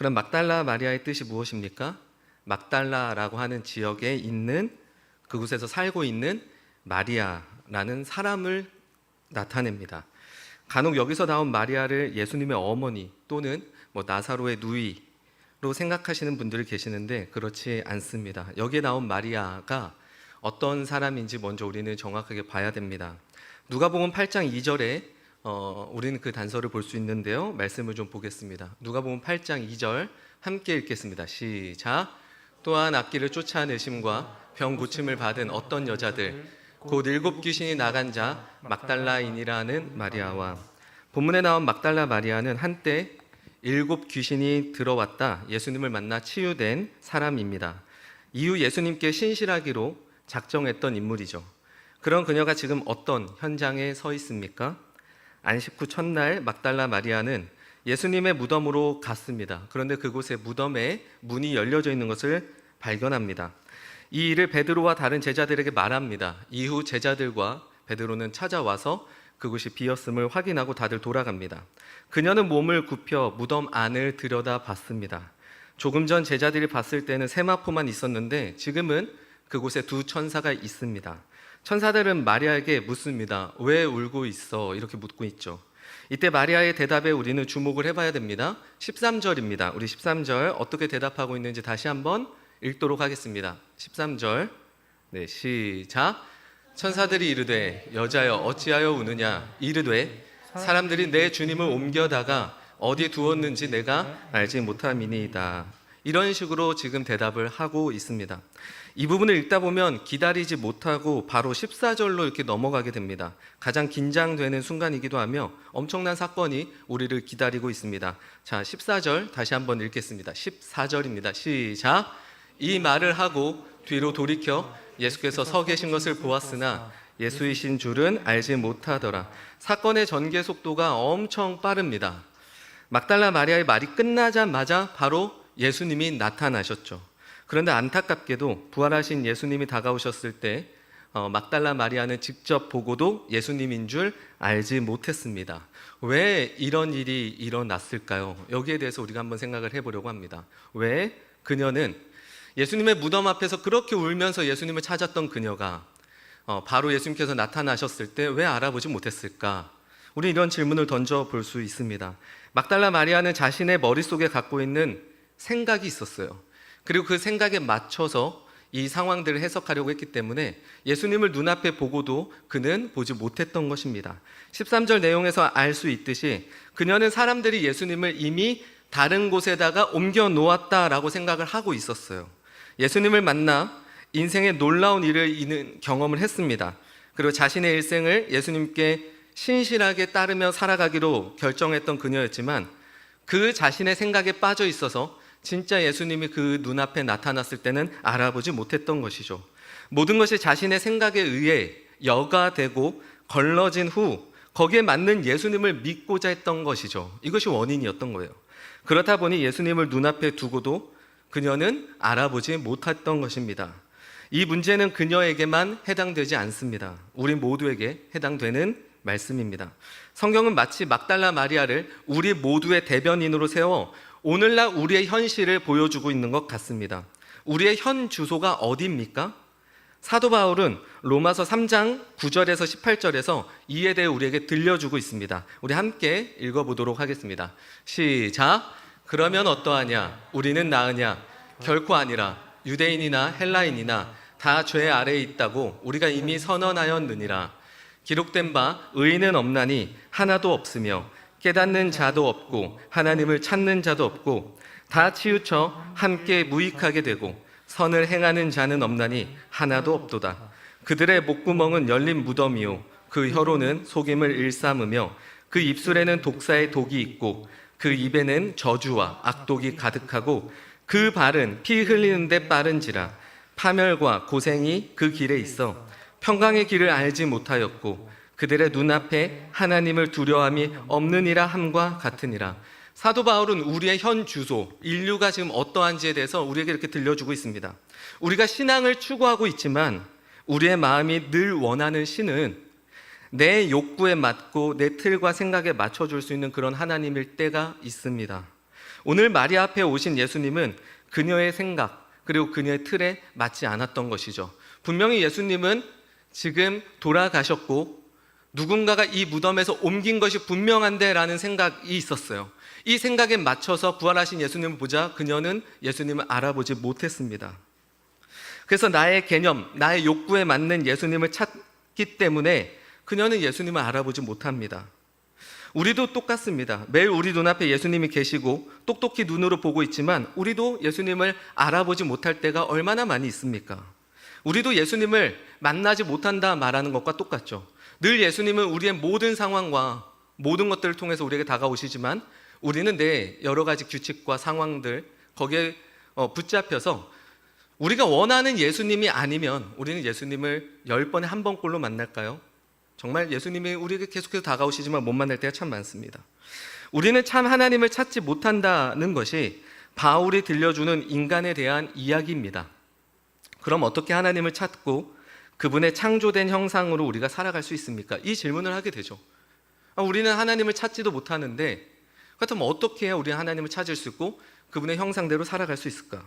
그럼 막달라 마리아의 뜻이 무엇입니까? 막달라라고 하는 지역에 있는, 그곳에서 살고 있는 마리아라는 사람을 나타냅니다. 간혹 여기서 나온 마리아를 예수님의 어머니 또는 나사로의 누이로 생각하시는 분들이 계시는데 그렇지 않습니다. 여기에 나온 마리아가 어떤 사람인지 먼저 우리는 정확하게 봐야 됩니다. 누가복음 8장 2절에 우리는 그 단서를 볼 수 있는데요. 말씀을 좀 보겠습니다. 누가복음 8장 2절 함께 읽겠습니다. 시작. 또한 악기를 쫓아내심과 병 고침을 받은 어떤 여자들 곧 7 귀신이 나간 자 막달라인이라는 마리아와, 본문에 나온 막달라 마리아는 한때 7 귀신이 들어왔다 예수님을 만나 치유된 사람입니다. 이후 예수님께 신실하기로 작정했던 인물이죠. 그런 그녀가 지금 어떤 현장에 서 있습니까? 안식 후 첫날 막달라 마리아는 예수님의 무덤으로 갔습니다. 그런데 그곳에 무덤에 문이 열려져 있는 것을 발견합니다. 이 일을 베드로와 다른 제자들에게 말합니다. 이후 제자들과 베드로는 찾아와서 그곳이 비었음을 확인하고 다들 돌아갑니다. 그녀는 몸을 굽혀 무덤 안을 들여다봤습니다. 조금 전 제자들이 봤을 때는 세마포만 있었는데 지금은 그곳에 2 천사가 있습니다. 천사들은 마리아에게 묻습니다. 왜 울고 있어? 이렇게 묻고 있죠. 이때 마리아의 대답에 우리는 주목을 해봐야 됩니다. 13절입니다. 우리 13절 어떻게 대답하고 있는지 다시 한번 읽도록 하겠습니다. 13절 네, 시작. 천사들이 이르되 여자여 어찌하여 우느냐? 이르되 사람들이 내 주님을 옮겨다가 어디 두었는지 내가 알지 못함이니이다. 이런 식으로 지금 대답을 하고 있습니다. 이 부분을 읽다 보면 기다리지 못하고 바로 14절로 이렇게 넘어가게 됩니다. 가장 긴장되는 순간이기도 하며 엄청난 사건이 우리를 기다리고 있습니다. 자, 14절 다시 한번 읽겠습니다. 14절입니다. 시작. 이 말을 하고 뒤로 돌이켜 예수께서 서 계신 것을 보았으나 예수이신 줄은 알지 못하더라. 사건의 전개 속도가 엄청 빠릅니다. 막달라 마리아의 말이 끝나자마자 바로 예수님이 나타나셨죠. 그런데 안타깝게도 부활하신 예수님이 다가오셨을 때 막달라 마리아는 직접 보고도 예수님인 줄 알지 못했습니다. 왜 이런 일이 일어났을까요? 여기에 대해서 우리가 한번 생각을 해보려고 합니다. 왜 그녀는 예수님의 무덤 앞에서 그렇게 울면서 예수님을 찾았던 그녀가 바로 예수님께서 나타나셨을 때 왜 알아보지 못했을까? 우리 이런 질문을 던져볼 수 있습니다. 막달라 마리아는 자신의 머릿속에 갖고 있는 생각이 있었어요. 그리고 그 생각에 맞춰서 이 상황들을 해석하려고 했기 때문에 예수님을 눈앞에 보고도 그는 보지 못했던 것입니다. 13절 내용에서 알 수 있듯이 그녀는 사람들이 예수님을 이미 다른 곳에다가 옮겨 놓았다라고 생각을 하고 있었어요. 예수님을 만나 인생의 놀라운 일을 경험을 했습니다. 그리고 자신의 일생을 예수님께 신실하게 따르며 살아가기로 결정했던 그녀였지만 그 자신의 생각에 빠져 있어서 진짜 예수님이 그 눈앞에 나타났을 때는 알아보지 못했던 것이죠. 모든 것이 자신의 생각에 의해 여과되고 걸러진 후 거기에 맞는 예수님을 믿고자 했던 것이죠. 이것이 원인이었던 거예요. 그렇다 보니 예수님을 눈앞에 두고도 그녀는 알아보지 못했던 것입니다. 이 문제는 그녀에게만 해당되지 않습니다. 우리 모두에게 해당되는 말씀입니다. 성경은 마치 막달라 마리아를 우리 모두의 대변인으로 세워 오늘날 우리의 현실을 보여주고 있는 것 같습니다. 우리의 현 주소가 어디입니까? 사도 바울은 로마서 3장 9절에서 18절에서 이에 대해 우리에게 들려주고 있습니다. 우리 함께 읽어보도록 하겠습니다. 시작. 그러면 어떠하냐? 우리는 나으냐? 결코 아니라. 유대인이나 헬라인이나 다 죄 아래에 있다고 우리가 이미 선언하였느니라. 기록된 바 의인은 없나니 하나도 없으며 깨닫는 자도 없고 하나님을 찾는 자도 없고 다 치우쳐 함께 무익하게 되고 선을 행하는 자는 없나니 하나도 없도다. 그들의 목구멍은 열린 무덤이요 그 혀로는 속임을 일삼으며 그 입술에는 독사의 독이 있고 그 입에는 저주와 악독이 가득하고 그 발은 피 흘리는 데 빠른지라. 파멸과 고생이 그 길에 있어 평강의 길을 알지 못하였고 그들의 눈앞에 하나님을 두려움이 없느니라 함과 같으니라. 사도 바울은 우리의 현 주소, 인류가 지금 어떠한지에 대해서 우리에게 이렇게 들려주고 있습니다. 우리가 신앙을 추구하고 있지만 우리의 마음이 늘 원하는 신은 내 욕구에 맞고 내 틀과 생각에 맞춰줄 수 있는 그런 하나님일 때가 있습니다. 오늘 마리아 앞에 오신 예수님은 그녀의 생각 그리고 그녀의 틀에 맞지 않았던 것이죠. 분명히 예수님은 지금 돌아가셨고 누군가가 이 무덤에서 옮긴 것이 분명한데 라는 생각이 있었어요. 이 생각에 맞춰서 부활하신 예수님을 보자 그녀는 예수님을 알아보지 못했습니다. 그래서 나의 개념, 나의 욕구에 맞는 예수님을 찾기 때문에 그녀는 예수님을 알아보지 못합니다. 우리도 똑같습니다. 매일 우리 눈앞에 예수님이 계시고 똑똑히 눈으로 보고 있지만 우리도 예수님을 알아보지 못할 때가 얼마나 많이 있습니까? 우리도 예수님을 만나지 못한다 말하는 것과 똑같죠. 늘 예수님은 우리의 모든 상황과 모든 것들을 통해서 우리에게 다가오시지만 우리는 내 여러 가지 규칙과 상황들 거기에 붙잡혀서 우리가 원하는 예수님이 아니면 우리는 예수님을 10번에 한 번꼴로 만날까요? 정말 예수님이 우리에게 계속해서 다가오시지만 못 만날 때가 참 많습니다. 우리는 참 하나님을 찾지 못한다는 것이 바울이 들려주는 인간에 대한 이야기입니다. 그럼 어떻게 하나님을 찾고 그분의 창조된 형상으로 우리가 살아갈 수 있습니까? 이 질문을 하게 되죠. 우리는 하나님을 찾지도 못하는데 그렇다면 어떻게 해야 우리는 하나님을 찾을 수 있고 그분의 형상대로 살아갈 수 있을까?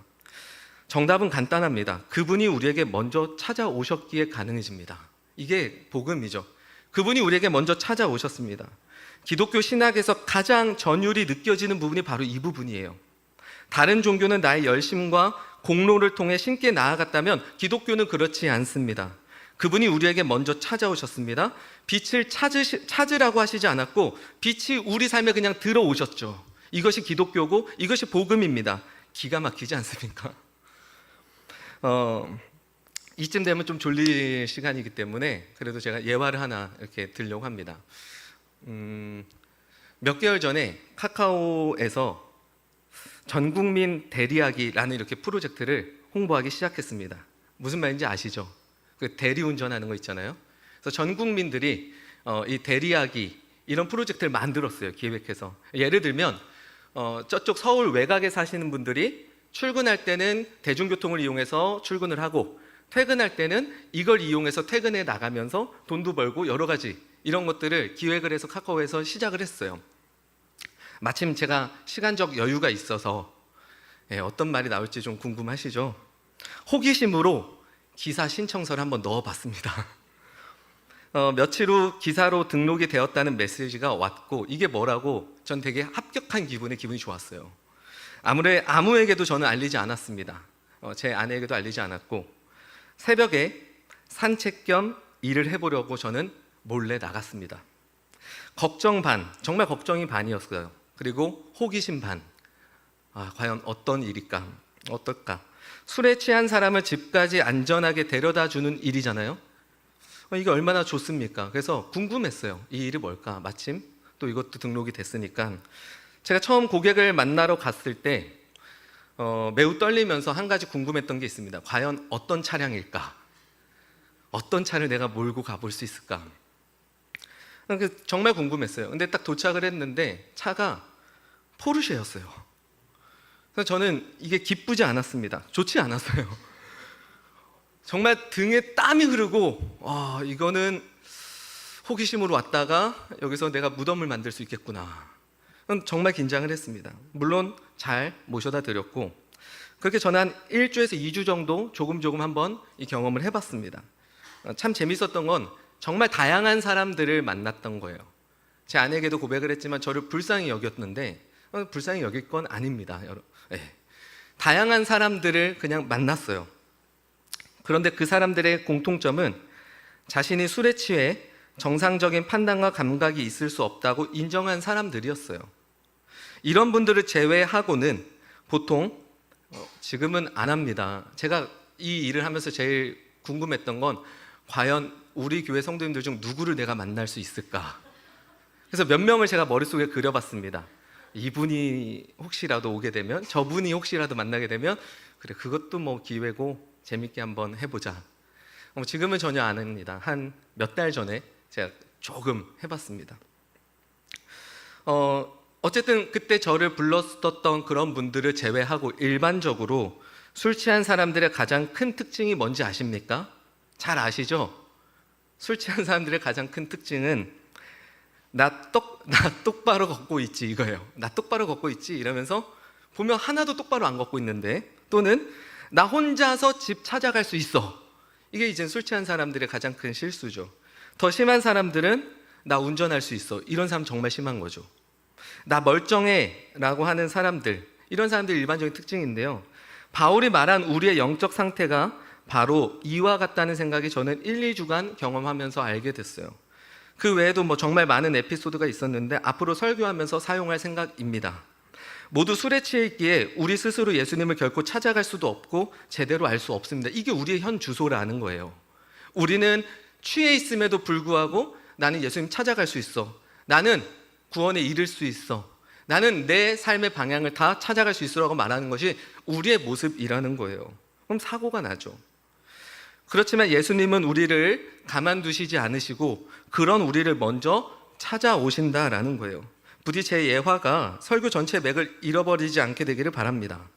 정답은 간단합니다. 그분이 우리에게 먼저 찾아오셨기에 가능해집니다. 이게 복음이죠. 그분이 우리에게 먼저 찾아오셨습니다. 기독교 신학에서 가장 전율이 느껴지는 부분이 바로 이 부분이에요. 다른 종교는 나의 열심과 공로를 통해 신께 나아갔다면 기독교는 그렇지 않습니다. 그분이 우리에게 먼저 찾아오셨습니다. 빛을 찾으라고 하시지 않았고 빛이 우리 삶에 그냥 들어오셨죠. 이것이 기독교고 이것이 복음입니다. 기가 막히지 않습니까? 이쯤 되면 좀 졸릴 시간이기 때문에 그래도 제가 예화를 하나 이렇게 들려고 합니다. 몇 개월 전에 카카오에서 전국민 대리하기라는 이렇게 프로젝트를 홍보하기 시작했습니다. 무슨 말인지 아시죠? 그 대리운전하는 거 있잖아요. 그래서 전 국민들이 이 대리하기 이런 프로젝트를 만들었어요. 기획해서. 예를 들면 저쪽 서울 외곽에 사시는 분들이 출근할 때는 대중교통을 이용해서 출근을 하고 퇴근할 때는 이걸 이용해서 퇴근해 나가면서 돈도 벌고 여러 가지 이런 것들을 기획을 해서 카카오에서 시작을 했어요. 마침 제가 시간적 여유가 있어서 어떤 말이 나올지 좀 궁금하시죠? 호기심으로 기사 신청서를 한번 넣어봤습니다. 며칠 후 기사로 등록이 되었다는 메시지가 왔고 이게 뭐라고 전 되게 합격한 기분이 좋았어요. 아무에게도 저는 알리지 않았습니다. 제 아내에게도 알리지 않았고 새벽에 산책 겸 일을 해보려고 저는 몰래 나갔습니다. 걱정 반, 정말 걱정이 반이었어요. 그리고 호기심 반. 과연 어떤 일일까? 어떨까? 술에 취한 사람을 집까지 안전하게 데려다 주는 일이잖아요. 이게 얼마나 좋습니까? 그래서 궁금했어요. 이 일이 뭘까? 마침 또 이것도 등록이 됐으니까. 제가 처음 고객을 만나러 갔을 때 매우 떨리면서 한 가지 궁금했던 게 있습니다. 과연 어떤 차량일까? 어떤 차를 내가 몰고 가볼 수 있을까? 정말 궁금했어요. 근데 딱 도착을 했는데 차가 포르쉐였어요. 그래서 저는 이게 기쁘지 않았습니다. 좋지 않았어요. 정말 등에 땀이 흐르고 이거는 호기심으로 왔다가 여기서 내가 무덤을 만들 수 있겠구나. 정말 긴장을 했습니다. 물론 잘 모셔다 드렸고 그렇게 저는 한 1주에서 2주 정도 조금 한번 이 경험을 해봤습니다. 참 재밌었던 건 정말 다양한 사람들을 만났던 거예요. 제 아내에게도 고백을 했지만 저를 불쌍히 여겼는데 불쌍히 여길 건 아닙니다. 다양한 사람들을 그냥 만났어요. 그런데 그 사람들의 공통점은 자신이 술에 취해 정상적인 판단과 감각이 있을 수 없다고 인정한 사람들이었어요. 이런 분들을 제외하고는 보통 지금은 안 합니다. 제가 이 일을 하면서 제일 궁금했던 건 과연 우리 교회 성도님들 중 누구를 내가 만날 수 있을까? 그래서 몇 명을 제가 머릿속에 그려봤습니다. 이분이 혹시라도 오게 되면, 저분이 혹시라도 만나게 되면 그래, 그것도 뭐 기회고 재밌게 한번 해보자. 지금은 전혀 안 합니다. 한 몇 달 전에 제가 조금 해봤습니다. 어쨌든 그때 저를 불렀었던 그런 분들을 제외하고 일반적으로 술 취한 사람들의 가장 큰 특징이 뭔지 아십니까? 잘 아시죠? 술 취한 사람들의 가장 큰 특징은 나 똑바로 걷고 있지 이거예요. 나 똑바로 걷고 있지 이러면서 보면 하나도 똑바로 안 걷고 있는데, 또는 나 혼자서 집 찾아갈 수 있어. 이게 이제 술 취한 사람들의 가장 큰 실수죠. 더 심한 사람들은 나 운전할 수 있어. 이런 사람 정말 심한 거죠. 나 멀쩡해 라고 하는 사람들, 이런 사람들이 일반적인 특징인데요, 바울이 말한 우리의 영적 상태가 바로 이와 같다는 생각이 저는 1, 2주간 경험하면서 알게 됐어요. 그 외에도 뭐 정말 많은 에피소드가 있었는데 앞으로 설교하면서 사용할 생각입니다. 모두 술에 취해 있기에 우리 스스로 예수님을 결코 찾아갈 수도 없고 제대로 알 수 없습니다. 이게 우리의 현 주소라는 거예요. 우리는 취해 있음에도 불구하고 나는 예수님 찾아갈 수 있어. 나는 구원에 이를 수 있어. 나는 내 삶의 방향을 다 찾아갈 수 있으라고 말하는 것이 우리의 모습이라는 거예요. 그럼 사고가 나죠. 그렇지만 예수님은 우리를 가만두시지 않으시고 그런 우리를 먼저 찾아오신다라는 거예요. 부디 제 예화가 설교 전체 맥을 잃어버리지 않게 되기를 바랍니다.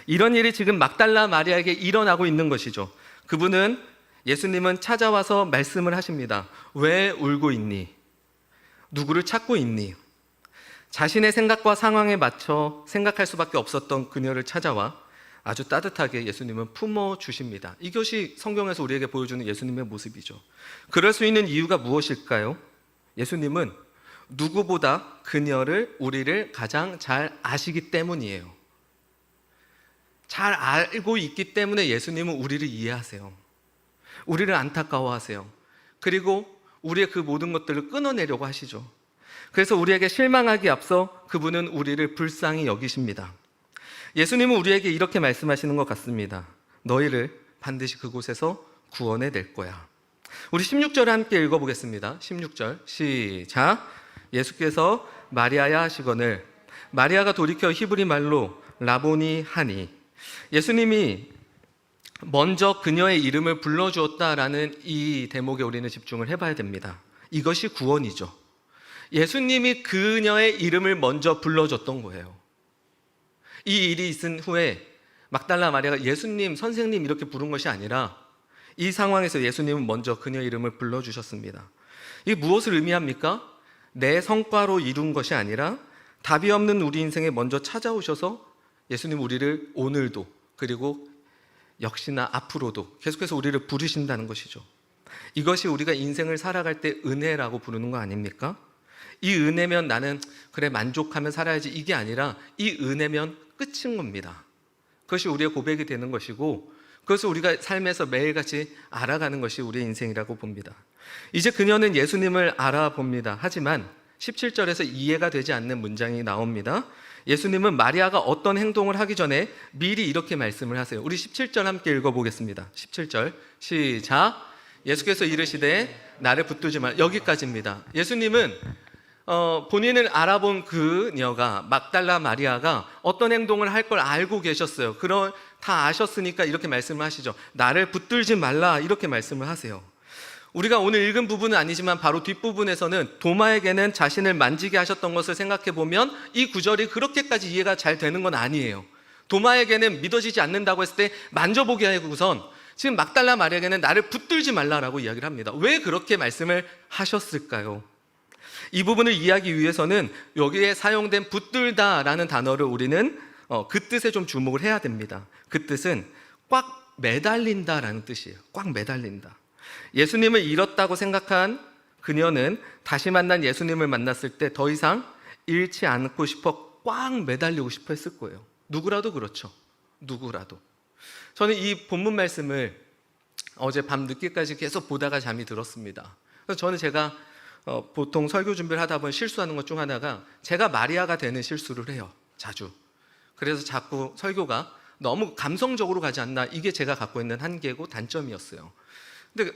이런 일이 지금 막달라 마리아에게 일어나고 있는 것이죠. 그분은, 예수님은 찾아와서 말씀을 하십니다. 왜 울고 있니? 누구를 찾고 있니? 자신의 생각과 상황에 맞춰 생각할 수밖에 없었던 그녀를 찾아와 아주 따뜻하게 예수님은 품어주십니다. 이것이 성경에서 우리에게 보여주는 예수님의 모습이죠. 그럴 수 있는 이유가 무엇일까요? 예수님은 누구보다 그녀를, 우리를 가장 잘 아시기 때문이에요. 잘 알고 있기 때문에 예수님은 우리를 이해하세요. 우리를 안타까워하세요. 그리고 우리의 그 모든 것들을 끊어내려고 하시죠. 그래서 우리에게 실망하기 앞서 그분은 우리를 불쌍히 여기십니다. 예수님은 우리에게 이렇게 말씀하시는 것 같습니다. 너희를 반드시 그곳에서 구원해낼 거야. 우리 16절을 함께 읽어보겠습니다. 16절 시작. 예수께서 마리아야 하시거늘 마리아가 돌이켜 히브리 말로 라보니 하니, 예수님이 먼저 그녀의 이름을 불러주었다라는 이 대목에 우리는 집중을 해봐야 됩니다. 이것이 구원이죠. 예수님이 그녀의 이름을 먼저 불러줬던 거예요. 이 일이 있은 후에 막달라 마리아가 예수님, 선생님 이렇게 부른 것이 아니라 이 상황에서 예수님은 먼저 그녀 이름을 불러주셨습니다. 이게 무엇을 의미합니까? 내 성과로 이룬 것이 아니라 답이 없는 우리 인생에 먼저 찾아오셔서 예수님 우리를 오늘도, 그리고 역시나 앞으로도 계속해서 우리를 부르신다는 것이죠. 이것이 우리가 인생을 살아갈 때 은혜라고 부르는 거 아닙니까? 이 은혜면 나는 그래 만족하면 살아야지, 이게 아니라 이 은혜면 끝인 겁니다. 그것이 우리의 고백이 되는 것이고, 그것을 우리가 삶에서 매일같이 알아가는 것이 우리의 인생이라고 봅니다. 이제 그녀는 예수님을 알아봅니다. 하지만 17절에서 이해가 되지 않는 문장이 나옵니다. 예수님은 마리아가 어떤 행동을 하기 전에 미리 이렇게 말씀을 하세요. 우리 17절 함께 읽어보겠습니다. 17절 시작. 예수께서 이르시되 나를 붙들지 말라. 여기까지입니다. 예수님은 본인을 알아본 그녀가, 막달라 마리아가 어떤 행동을 할 걸 알고 계셨어요. 그걸 다 아셨으니까 이렇게 말씀을 하시죠. 나를 붙들지 말라, 이렇게 말씀을 하세요. 우리가 오늘 읽은 부분은 아니지만 바로 뒷부분에서는 도마에게는 자신을 만지게 하셨던 것을 생각해 보면 이 구절이 그렇게까지 이해가 잘 되는 건 아니에요. 도마에게는 믿어지지 않는다고 했을 때 만져보게 하고선 지금 막달라 마리아에게는 나를 붙들지 말라라고 이야기를 합니다. 왜 그렇게 말씀을 하셨을까요? 이 부분을 이해하기 위해서는 여기에 사용된 붙들다라는 단어를 우리는 그 뜻에 좀 주목을 해야 됩니다. 그 뜻은 꽉 매달린다라는 뜻이에요. 꽉 매달린다. 예수님을 잃었다고 생각한 그녀는 다시 만난 예수님을 만났을 때 더 이상 잃지 않고 싶어 꽉 매달리고 싶어 했을 거예요. 누구라도 그렇죠. 누구라도. 저는 이 본문 말씀을 어제 밤 늦게까지 계속 보다가 잠이 들었습니다. 그래서 저는 제가 보통 설교 준비를 하다 보면 실수하는 것 중 하나가 제가 마리아가 되는 실수를 해요. 자주. 그래서 자꾸 설교가 너무 감성적으로 가지 않나, 이게 제가 갖고 있는 한계고 단점이었어요. 근데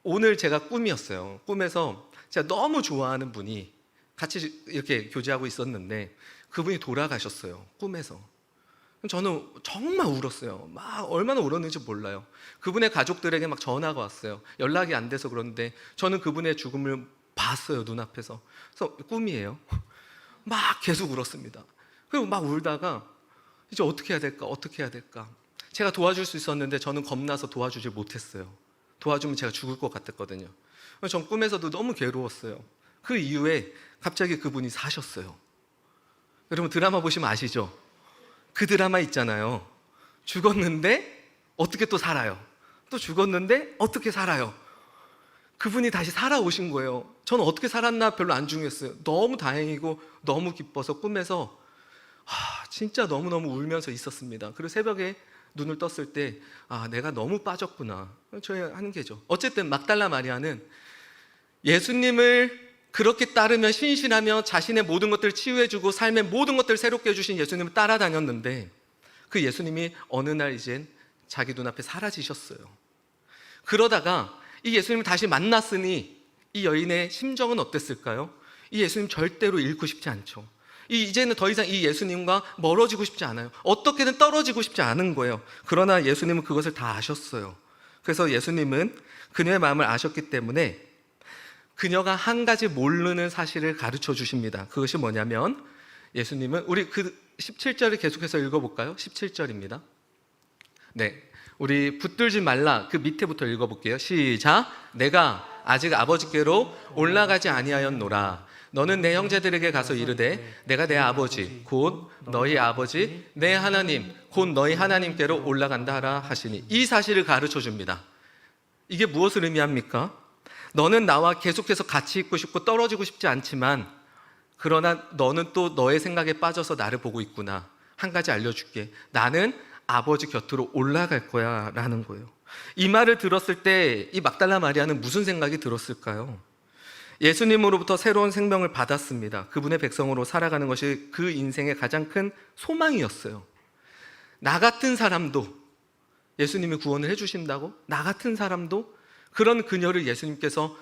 오늘 제가 꿈이었어요. 꿈에서 제가 너무 좋아하는 분이 같이 이렇게 교제하고 있었는데 그분이 돌아가셨어요. 꿈에서. 저는 정말 울었어요. 막 얼마나 울었는지 몰라요. 그분의 가족들에게 막 전화가 왔어요. 연락이 안 돼서 그런데 저는 그분의 죽음을 봤어요, 눈앞에서. 그래서 꿈이에요. 막 계속 울었습니다. 그리고 막 울다가 이제 어떻게 해야 될까, 어떻게 해야 될까. 제가 도와줄 수 있었는데 저는 겁나서 도와주질 못했어요. 도와주면 제가 죽을 것 같았거든요. 전 꿈에서도 너무 괴로웠어요. 그 이후에 갑자기 그분이 사셨어요. 여러분 드라마 보시면 아시죠? 그 드라마 있잖아요. 죽었는데 어떻게 또 살아요. 또 죽었는데 어떻게 살아요. 그분이 다시 살아오신 거예요. 저는 어떻게 살았나 별로 안 중요했어요. 너무 다행이고 너무 기뻐서 꿈에서 진짜 너무너무 울면서 있었습니다. 그리고 새벽에 눈을 떴을 때 내가 너무 빠졌구나. 저희 하는 게죠. 어쨌든 막달라 마리아는 예수님을 그렇게 따르며 신실하며 자신의 모든 것들을 치유해주고 삶의 모든 것들을 새롭게 해주신 예수님을 따라다녔는데 그 예수님이 어느 날 이젠 자기 눈앞에 사라지셨어요. 그러다가 이 예수님을 다시 만났으니 이 여인의 심정은 어땠을까요? 이 예수님 절대로 잃고 싶지 않죠. 이제는 더 이상 이 예수님과 멀어지고 싶지 않아요. 어떻게든 떨어지고 싶지 않은 거예요. 그러나 예수님은 그것을 다 아셨어요. 그래서 예수님은 그녀의 마음을 아셨기 때문에 그녀가 한 가지 모르는 사실을 가르쳐 주십니다. 그것이 뭐냐면 예수님은 우리 그 17절을 계속해서 읽어볼까요? 17절입니다. 네, 우리 붙들지 말라 그 밑에부터 읽어볼게요. 시작. 내가 아직 아버지께로 올라가지 아니하였노라. 너는 내 형제들에게 가서 이르되 내가 내 아버지 곧 너희 아버지 내 하나님 곧 너희 하나님께로 올라간다 하라 하시니 이 사실을 가르쳐 줍니다. 이게 무엇을 의미합니까? 너는 나와 계속해서 같이 있고 싶고 떨어지고 싶지 않지만 그러나 너는 또 너의 생각에 빠져서 나를 보고 있구나. 한 가지 알려줄게. 나는 아버지 곁으로 올라갈 거야 라는 거예요. 이 말을 들었을 때 이 막달라 마리아는 무슨 생각이 들었을까요? 예수님으로부터 새로운 생명을 받았습니다. 그분의 백성으로 살아가는 것이 그 인생의 가장 큰 소망이었어요. 나 같은 사람도 예수님이 구원을 해주신다고? 나 같은 사람도? 그런 그녀를 예수님께서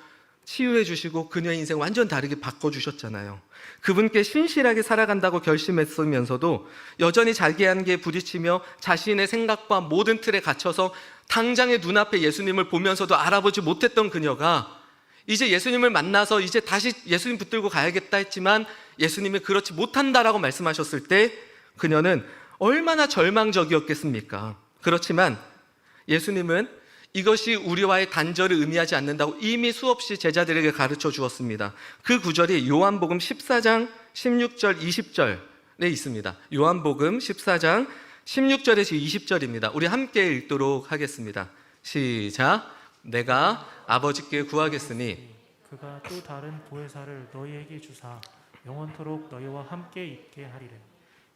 치유해 주시고 그녀의 인생 완전 다르게 바꿔주셨잖아요. 그분께 신실하게 살아간다고 결심했으면서도 여전히 자기 한계에 부딪히며 자신의 생각과 모든 틀에 갇혀서 당장의 눈앞에 예수님을 보면서도 알아보지 못했던 그녀가 이제 예수님을 만나서 이제 다시 예수님 붙들고 가야겠다 했지만 예수님이 그렇지 못한다라고 말씀하셨을 때 그녀는 얼마나 절망적이었겠습니까? 그렇지만 예수님은 이것이 우리와의 단절을 의미하지 않는다고 이미 수없이 제자들에게 가르쳐 주었습니다. 그 구절이 요한복음 14장 16절 20절에 있습니다. 요한복음 14장 16절에서 20절입니다. 우리 함께 읽도록 하겠습니다. 시작. 내가 아버지께 구하겠으니 그가 또 다른 보혜사를 너희에게 주사 영원토록 너희와 함께 있게 하리라.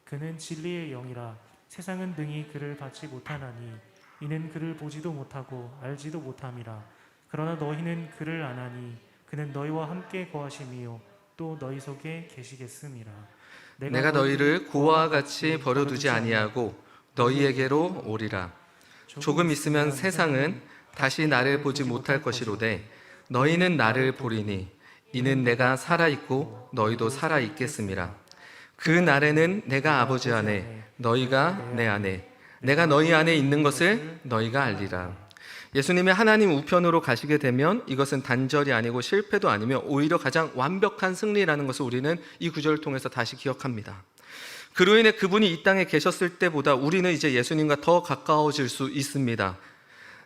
그는 진리의 영이라. 세상은 능히 그를 받지 못하나니 이는 그를 보지도 못하고 알지도 못함이라. 그러나 너희는 그를 아나니 그는 너희와 함께 거하심이요 또 너희 속에 계시겠음이라. 내가 너희를 고아와 같이 버려두지 아니하고 너희에게로 오리라. 조금 있으면 세상은 다시 나를 보지 못할 것이로되 너희는 나를 보리니 이는 내가 살아있고 너희도 살아있겠음이라. 그 날에는 내가 아버지 안에 너희가 내 안에 내가 너희 안에 있는 것을 너희가 알리라. 예수님이 하나님 우편으로 가시게 되면 이것은 단절이 아니고 실패도 아니며 오히려 가장 완벽한 승리라는 것을 우리는 이 구절을 통해서 다시 기억합니다. 그로 인해 그분이 이 땅에 계셨을 때보다 우리는 이제 예수님과 더 가까워질 수 있습니다.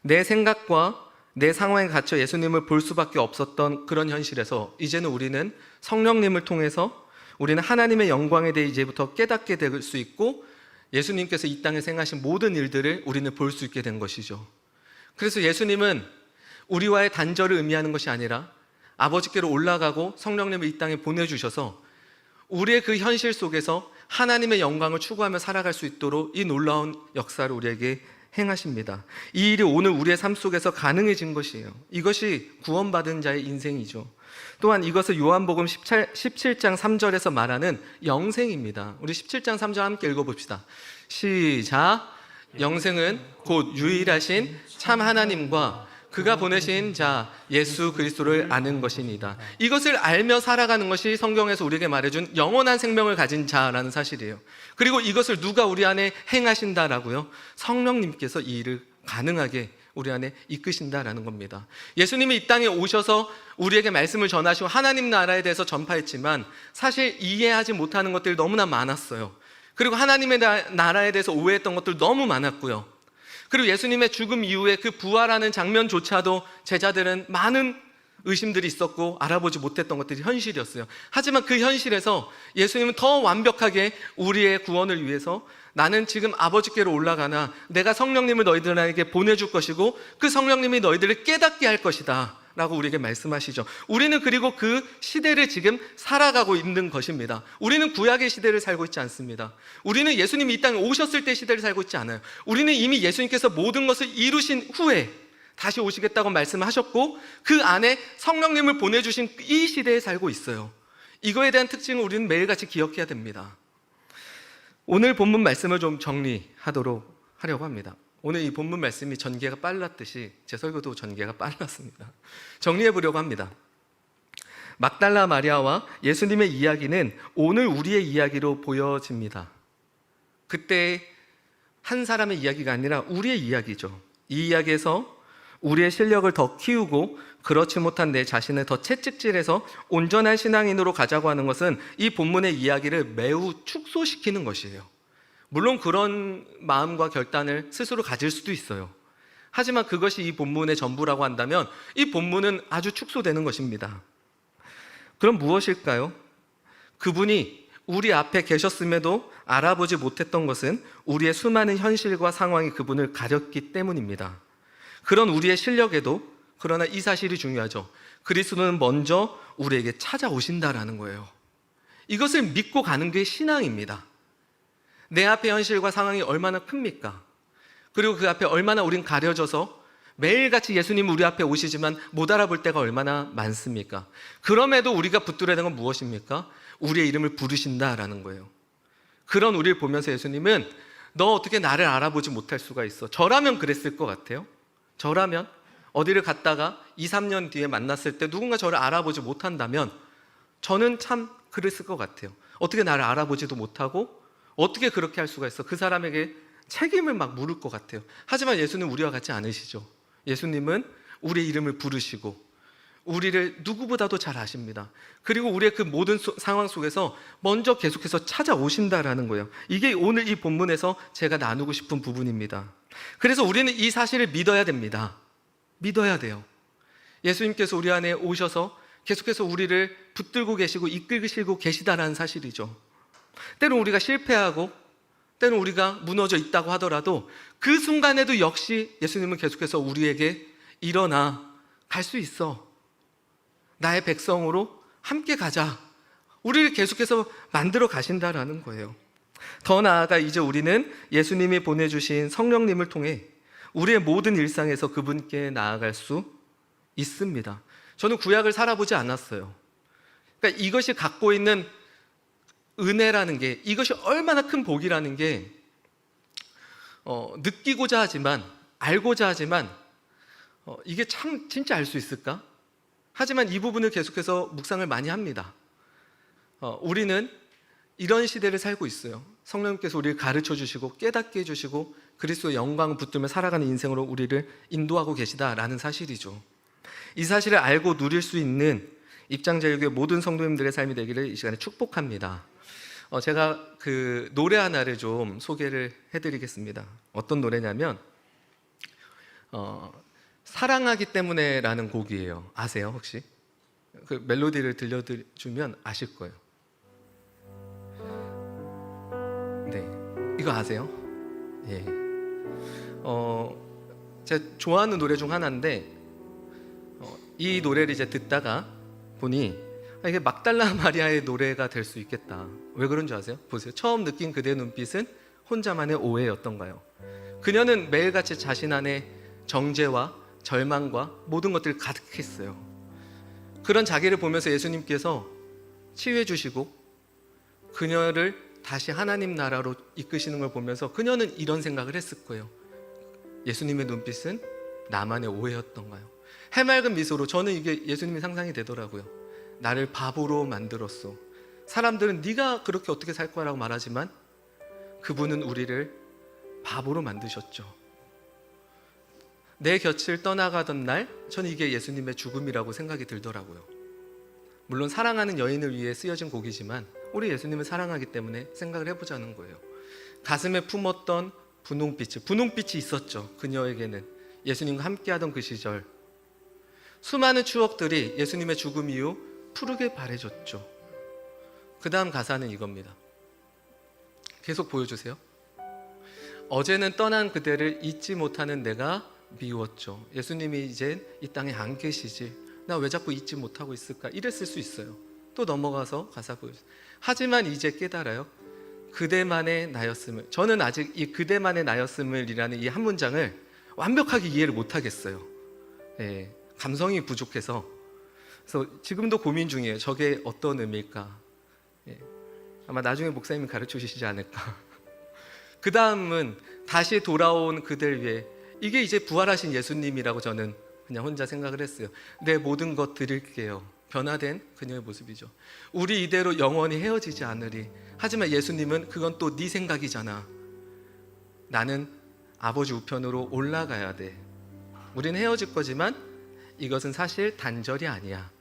내 생각과 내 상황에 갇혀 예수님을 볼 수밖에 없었던 그런 현실에서 이제는 우리는 성령님을 통해서 우리는 하나님의 영광에 대해 이제부터 깨닫게 될 수 있고 예수님께서 이 땅에 행하신 모든 일들을 우리는 볼 수 있게 된 것이죠. 그래서 예수님은 우리와의 단절을 의미하는 것이 아니라 아버지께로 올라가고 성령님을 이 땅에 보내주셔서 우리의 그 현실 속에서 하나님의 영광을 추구하며 살아갈 수 있도록 이 놀라운 역사를 우리에게 행하십니다. 이 일이 오늘 우리의 삶 속에서 가능해진 것이에요. 이것이 구원받은 자의 인생이죠. 또한 이것을 요한복음 17장 3절에서 말하는 영생입니다. 우리 17장 3절 함께 읽어봅시다. 시작. 영생은 곧 유일하신 참 하나님과 그가 보내신 자 예수 그리스도를 아는 것이니이다. 이것을 알며 살아가는 것이 성경에서 우리에게 말해준 영원한 생명을 가진 자라는 사실이에요. 그리고 이것을 누가 우리 안에 행하신다라고요? 성령님께서 이 일을 가능하게 우리 안에 이끄신다라는 겁니다. 예수님이 이 땅에 오셔서 우리에게 말씀을 전하시고 하나님 나라에 대해서 전파했지만 사실 이해하지 못하는 것들이 너무나 많았어요. 그리고 하나님의 나라에 대해서 오해했던 것들 너무 많았고요. 그리고 예수님의 죽음 이후에 그 부활하는 장면조차도 제자들은 많은 의심들이 있었고 알아보지 못했던 것들이 현실이었어요. 하지만 그 현실에서 예수님은 더 완벽하게 우리의 구원을 위해서 나는 지금 아버지께로 올라가나 내가 성령님을 너희들에게 보내줄 것이고 그 성령님이 너희들을 깨닫게 할 것이다 라고 우리에게 말씀하시죠. 우리는 그리고 그 시대를 지금 살아가고 있는 것입니다. 우리는 구약의 시대를 살고 있지 않습니다. 우리는 예수님이 이 땅에 오셨을 때 시대를 살고 있지 않아요. 우리는 이미 예수님께서 모든 것을 이루신 후에 다시 오시겠다고 말씀하셨고 그 안에 성령님을 보내주신 이 시대에 살고 있어요. 이거에 대한 특징을 우리는 매일같이 기억해야 됩니다. 오늘 본문 말씀을 좀 정리하도록 하려고 합니다. 오늘 이 본문 말씀이 전개가 빨랐듯이 제 설교도 전개가 빨랐습니다. 정리해 보려고 합니다. 막달라 마리아와 예수님의 이야기는 오늘 우리의 이야기로 보여집니다. 그때 한 사람의 이야기가 아니라 우리의 이야기죠. 이 이야기에서 우리의 실력을 더 키우고 그렇지 못한 내 자신을 더 채찍질해서 온전한 신앙인으로 가자고 하는 것은 이 본문의 이야기를 매우 축소시키는 것이에요. 물론 그런 마음과 결단을 스스로 가질 수도 있어요. 하지만 그것이 이 본문의 전부라고 한다면 이 본문은 아주 축소되는 것입니다. 그럼 무엇일까요? 그분이 우리 앞에 계셨음에도 알아보지 못했던 것은 우리의 수많은 현실과 상황이 그분을 가렸기 때문입니다. 그런 우리의 실력에도 그러나 이 사실이 중요하죠. 그리스도는 먼저 우리에게 찾아오신다라는 거예요. 이것을 믿고 가는 게 신앙입니다. 내 앞의 현실과 상황이 얼마나 큽니까? 그리고 그 앞에 얼마나 우린 가려져서 매일같이 예수님 우리 앞에 오시지만 못 알아볼 때가 얼마나 많습니까? 그럼에도 우리가 붙들어야 되는 건 무엇입니까? 우리의 이름을 부르신다라는 거예요. 그런 우리를 보면서 예수님은 너 어떻게 나를 알아보지 못할 수가 있어? 저라면 그랬을 것 같아요. 저라면 어디를 갔다가 2, 3년 뒤에 만났을 때 누군가 저를 알아보지 못한다면 저는 참 그랬을 것 같아요. 어떻게 나를 알아보지도 못하고 어떻게 그렇게 할 수가 있어? 그 사람에게 책임을 막 물을 것 같아요. 하지만 예수는 우리와 같지 않으시죠. 예수님은 우리의 이름을 부르시고 우리를 누구보다도 잘 아십니다. 그리고 우리의 그 모든 상황 속에서 먼저 계속해서 찾아오신다라는 거예요. 이게 오늘 이 본문에서 제가 나누고 싶은 부분입니다. 그래서 우리는 이 사실을 믿어야 됩니다. 믿어야 돼요. 예수님께서 우리 안에 오셔서 계속해서 우리를 붙들고 계시고 이끌시고 계시다라는 사실이죠. 때론 우리가 실패하고 때론 우리가 무너져 있다고 하더라도 그 순간에도 역시 예수님은 계속해서 우리에게 일어나 갈 수 있어. 나의 백성으로 함께 가자. 우리를 계속해서 만들어 가신다라는 거예요. 더 나아가 이제 우리는 예수님이 보내주신 성령님을 통해 우리의 모든 일상에서 그분께 나아갈 수 있습니다. 저는 구약을 살아보지 않았어요. 그러니까 이것이 갖고 있는 은혜라는 게, 이것이 얼마나 큰 복이라는 게 느끼고자 하지만, 알고자 하지만 이게 참 진짜 알 수 있을까? 하지만 이 부분을 계속해서 묵상을 많이 합니다. 우리는 이런 시대를 살고 있어요. 성령님께서 우리를 가르쳐 주시고 깨닫게 해주시고 그리스도의 영광을 붙들며 살아가는 인생으로 우리를 인도하고 계시다라는 사실이죠. 이 사실을 알고 누릴 수 있는 입장자유교회 모든 성도님들의 삶이 되기를 이 시간에 축복합니다. 제가 그 노래 하나를 좀 소개를 해드리겠습니다. 어떤 노래냐면 사랑하기 때문에라는 곡이에요. 아세요 혹시? 그 멜로디를 들려주면 아실 거예요. 네, 이거 아세요? 예. 제가 좋아하는 노래 중 하나인데 이 노래를 이제 듣다가 보니 이게 막달라 마리아의 노래가 될 수 있겠다. 왜 그런 줄 아세요? 보세요. 처음 느낀 그대의 눈빛은 혼자만의 오해였던가요? 그녀는 매일같이 자신 안에 정죄와 절망과 모든 것들을 가득했어요. 그런 자기를 보면서 예수님께서 치유해 주시고 그녀를 다시 하나님 나라로 이끄시는 걸 보면서 그녀는 이런 생각을 했을 거예요. 예수님의 눈빛은 나만의 오해였던가요? 해맑은 미소로, 저는 이게 예수님이 상상이 되더라고요. 나를 바보로 만들었어. 사람들은 네가 그렇게 어떻게 살 거라고 말하지만 그분은 우리를 바보로 만드셨죠. 내 곁을 떠나가던 날, 저는 이게 예수님의 죽음이라고 생각이 들더라고요. 물론 사랑하는 여인을 위해 쓰여진 곡이지만 우리 예수님을 사랑하기 때문에 생각을 해보자는 거예요. 가슴에 품었던 분홍빛이 있었죠. 그녀에게는 예수님과 함께하던 그 시절, 수많은 추억들이 예수님의 죽음 이후 푸르게 바래졌죠. 그 다음 가사는 이겁니다. 계속 보여주세요. 어제는 떠난 그대를 잊지 못하는 내가 미웠죠. 예수님이 이제 이 땅에 안 계시지, 나 왜 자꾸 잊지 못하고 있을까, 이랬을 수 있어요. 또 넘어가서 가사 보여주세요. 하지만 이제 깨달아요. 그대만의 나였음을. 저는 아직 이 그대만의 나였음을 이라는 이 한 문장을 완벽하게 이해를 못하겠어요. 예, 감성이 부족해서. 그래서 지금도 고민 중이에요. 저게 어떤 의미일까. 예, 아마 나중에 목사님이 가르쳐 주시지 않을까. 그 다음은 다시 돌아온 그댈 위해. 이게 이제 부활하신 예수님이라고 저는 그냥 혼자 생각을 했어요. 내 모든 것 드릴게요. 변화된 그녀의 모습이죠. 우리 이대로 영원히 헤어지지 않으리. 하지만 예수님은 그건 또 네 생각이잖아. 나는 아버지 우편으로 올라가야 돼. 우린 헤어질 거지만 이것은 사실 단절이 아니야.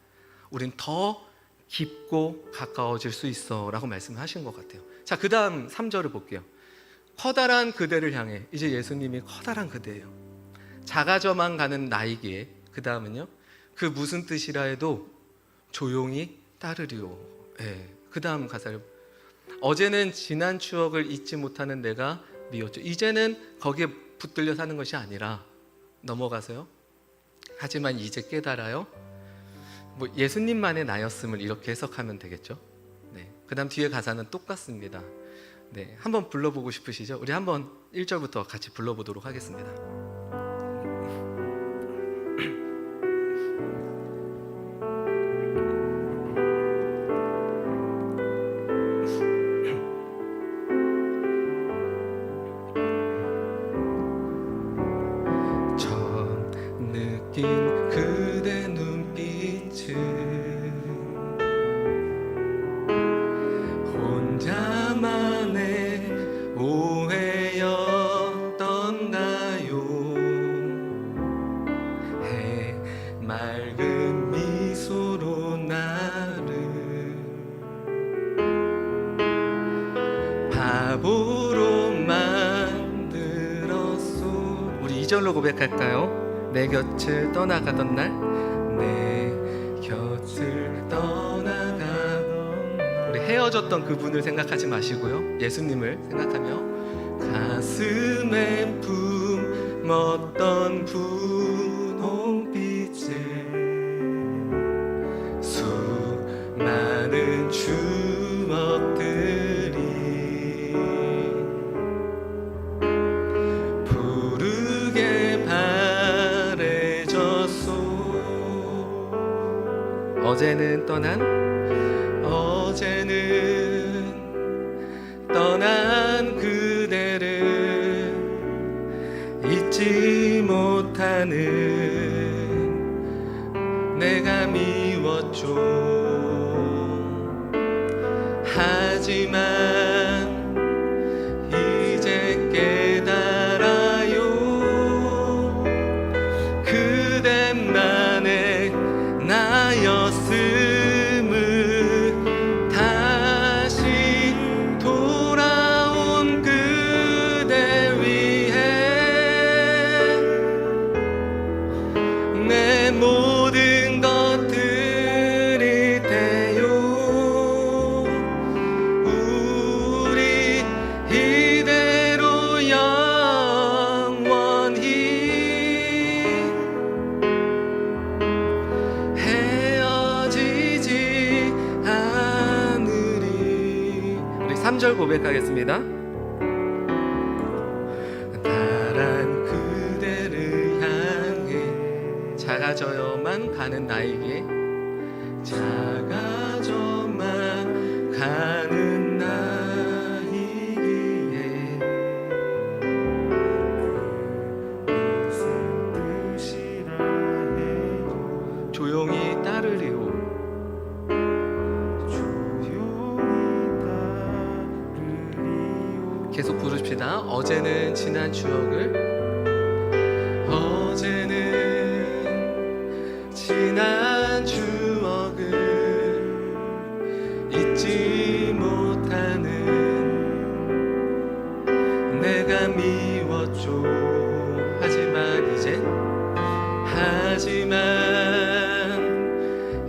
우린 더 깊고 가까워질 수 있어 라고 말씀하신 것 같아요. 자, 그 다음 3절을 볼게요. 커다란 그대를 향해. 이제 예수님이 커다란 그대예요. 작아져만 가는 나이기에. 그 다음은요, 그 무슨 뜻이라 해도 조용히 따르리오. 예, 그 다음 가사를. 어제는 지난 추억을 잊지 못하는 내가 미웠죠. 이제는 거기에 붙들려 사는 것이 아니라 넘어가서요, 하지만 이제 깨달아요. 뭐 예수님만의 나였음을 이렇게 해석하면 되겠죠. 네, 그 다음 뒤에 가사는 똑같습니다. 네, 한번 불러보고 싶으시죠? 우리 한번 1절부터 같이 불러보도록 하겠습니다. 처음 느낀 그대 눈빛은 혼자만의 오해였던가요. 맑은 미소로 나를 바보로 만들었소. 우리 2절로 고백할까요? 내 곁을 떠나가던 날, 내 곁을 떠나가던 날. 우리 헤어졌던 그분을 생각하지 마시고요, 예수님을 생각하며 가슴에 품었던 분홍빛에 수많은 추억들이 푸르게 바래졌소. 어제는 떠난 그대를 잊지 못하는 내가 미웠죠. 하지만 이제 깨달아요. 그대만의 나였음을. 다시 돌아온 그대 위해 내 모든 것 드릴테요. 우리 이대로 영원히 헤어지지 않으리. 우리 3절 고백하겠습니다. 다란 그대를 향해. 작아져야만 가는 나이기에, 작아져만 가는 나이기에 무슨 뜻이라 해도 조용히 따르리오. 계속 부르십시다. 어제는 지난 추억을, 어제는 지난 추억을 잊지 못하는 내가 미웠죠. 하지만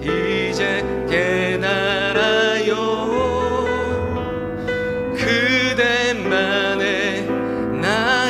이제 깨달아요. 그대만의 나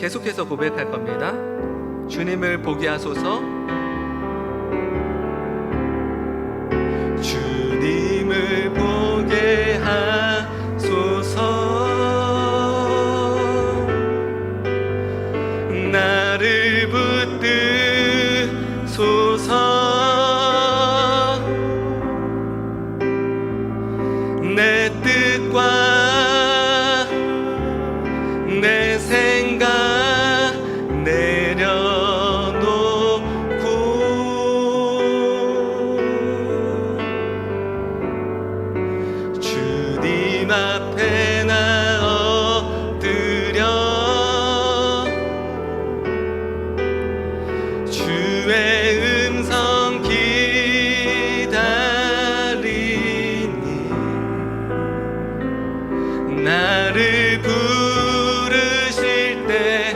계속해서 고백할 겁니다. 주님을 보게 하소서. 주님을 보게 하소서. 나를 붙드소서. 내 뜻과 내 생각 내려놓고 주님 앞에 나 엎드려 주의 음성 기다리니 나를 부르실 때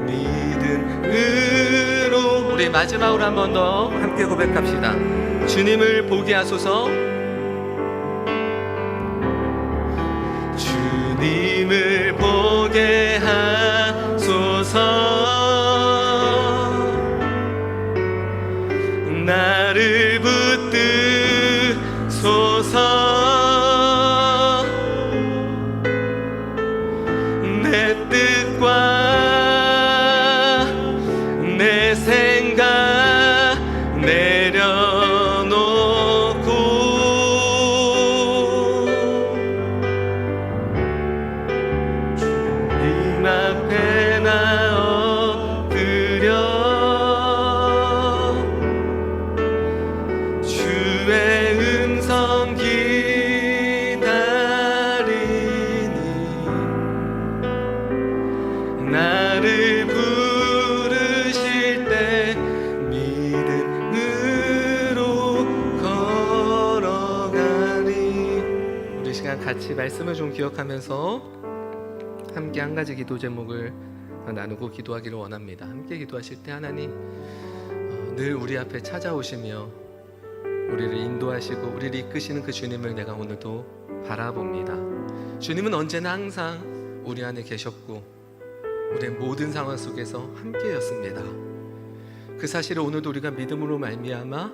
믿음으로. 우리 마지막으로 한 번 더 함께 고백합시다. 주님을 보게 하소서. 주님을 보게 하소서. 나를 붙드소서. 내 뜻과 내 생각 내려놓고 주님 앞에 나 엎드려 주의 음성 기다리니 나를 부르실 때 믿음으로 걸어가리. 우리 시간 같이 말씀을 좀 기억하면서 함께 한 가지 기도 제목을 나누고 기도하기를 원합니다. 함께 기도하실 때 하나님 늘 우리 앞에 찾아오시며 우리를 인도하시고 우리를 이끄시는 그 주님을 내가 오늘도 바라봅니다. 주님은 언제나 항상 우리 안에 계셨고 우리의 모든 상황 속에서 함께였습니다. 그 사실을 오늘도 우리가 믿음으로 말미암아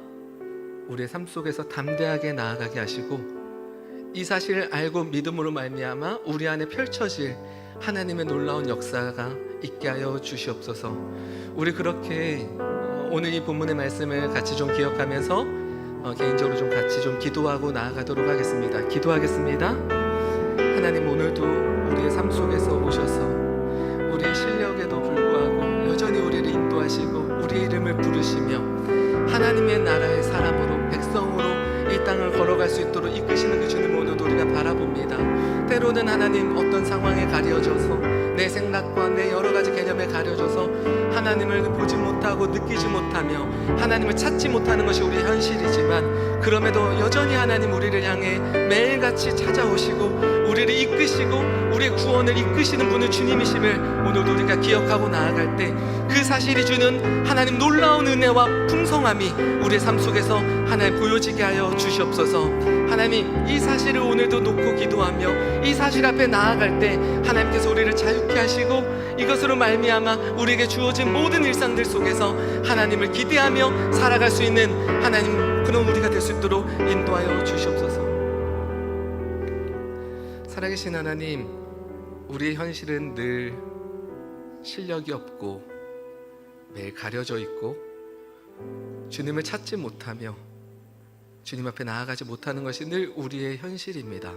우리의 삶 속에서 담대하게 나아가게 하시고 이 사실을 알고 믿음으로 말미암아 우리 안에 펼쳐질 하나님의 놀라운 역사가 있게 하여 주시옵소서. 우리 그렇게 오늘 이 본문의 말씀을 같이 좀 기억하면서 개인적으로 좀 같이 좀 기도하고 나아가도록 하겠습니다. 기도하겠습니다. 하나님 오늘도 우리의 삶 속에서 오셔서 우리의 실력에도 불구하고 여전히 우리를 인도하시고 우리 이름을 부르시며 하나님의 나라의 사람으로 백성으로 이 땅을 걸어갈 수 있도록 이끄시는 그 주님 오늘도 우리가 바라봅니다. 때로는 하나님 어떤 상황에 가려져서 내 생각과 내 여러 가지 개념에 가려져서 하나님을 보지 못하고 느끼지 못하며 하나님을 찾지 못하는 것이 우리의 현실이지만 그럼에도 여전히 하나님 우리를 향해 매일같이 찾아오시고 우리를 이끄시고 우리의 구원을 이끄시는 분은 주님이심을 오늘도 우리가 기억하고 나아갈 때 그 사실이 주는 하나님 놀라운 은혜와 풍성함이 우리의 삶 속에서 하나님 보여지게 하여 주시옵소서. 하나님 이 사실을 오늘도 놓고 기도하며 이 사실 앞에 나아갈 때 하나님께서 우리를 자유케 하시고 이것으로 말미암아 우리에게 주어진 모든 일상들 속에서 하나님을 기대하며 살아갈 수 있는 하나님 그런 우리가 될 수 있도록 인도하여 주시옵소서. 살아계신 하나님, 우리의 현실은 늘 실력이 없고 매일 가려져 있고 주님을 찾지 못하며 주님 앞에 나아가지 못하는 것이 늘 우리의 현실입니다.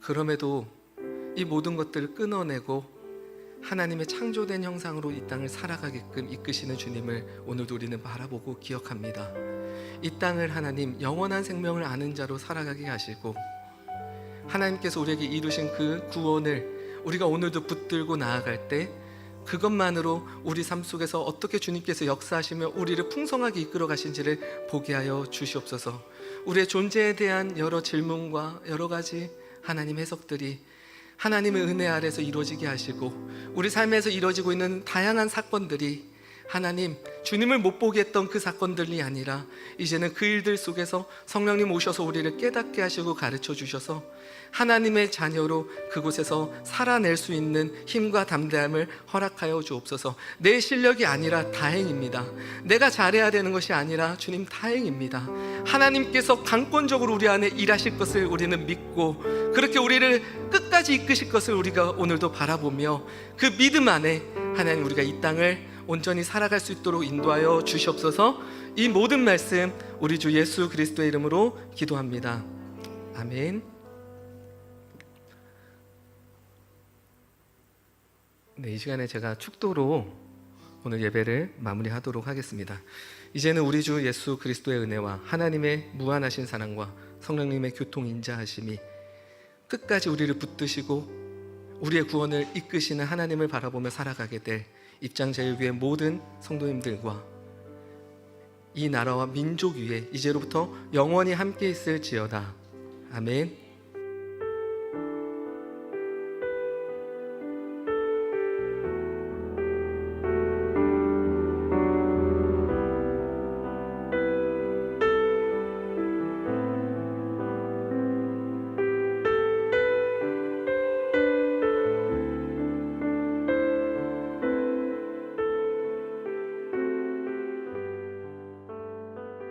그럼에도 이 모든 것들을 끊어내고 하나님의 창조된 형상으로 이 땅을 살아가게끔 이끄시는 주님을 오늘도 우리는 바라보고 기억합니다. 이 땅을 하나님 영원한 생명을 아는 자로 살아가게 하시고 하나님께서 우리에게 이루신 그 구원을 우리가 오늘도 붙들고 나아갈 때 그것만으로 우리 삶 속에서 어떻게 주님께서 역사하시며 우리를 풍성하게 이끌어 가신지를 보게 하여 주시옵소서. 우리의 존재에 대한 여러 질문과 여러 가지 하나님 해석들이 하나님의 은혜 아래서 이루어지게 하시고 우리 삶에서 이루어지고 있는 다양한 사건들이 하나님, 주님을 못 보게 했던 그 사건들이 아니라 이제는 그 일들 속에서 성령님 오셔서 우리를 깨닫게 하시고 가르쳐 주셔서 하나님의 자녀로 그곳에서 살아낼 수 있는 힘과 담대함을 허락하여 주옵소서. 내 실력이 아니라 다행입니다. 내가 잘해야 되는 것이 아니라 주님 다행입니다. 하나님께서 강권적으로 우리 안에 일하실 것을 우리는 믿고 그렇게 우리를 끝까지 이끄실 것을 우리가 오늘도 바라보며 그 믿음 안에 하나님 우리가 이 땅을 온전히 살아갈 수 있도록 인도하여 주시옵소서. 이 모든 말씀 우리 주 예수 그리스도의 이름으로 기도합니다. 아멘. 네, 이 시간에 제가 축도로 오늘 예배를 마무리하도록 하겠습니다. 이제는 우리 주 예수 그리스도의 은혜와 하나님의 무한하신 사랑과 성령님의 교통 인자하심이 끝까지 우리를 붙드시고 우리의 구원을 이끄시는 하나님을 바라보며 살아가게 될 입장자유교회 모든 성도님들과 이 나라와 민족 위에 이제로부터 영원히 함께 있을지어다. 아멘.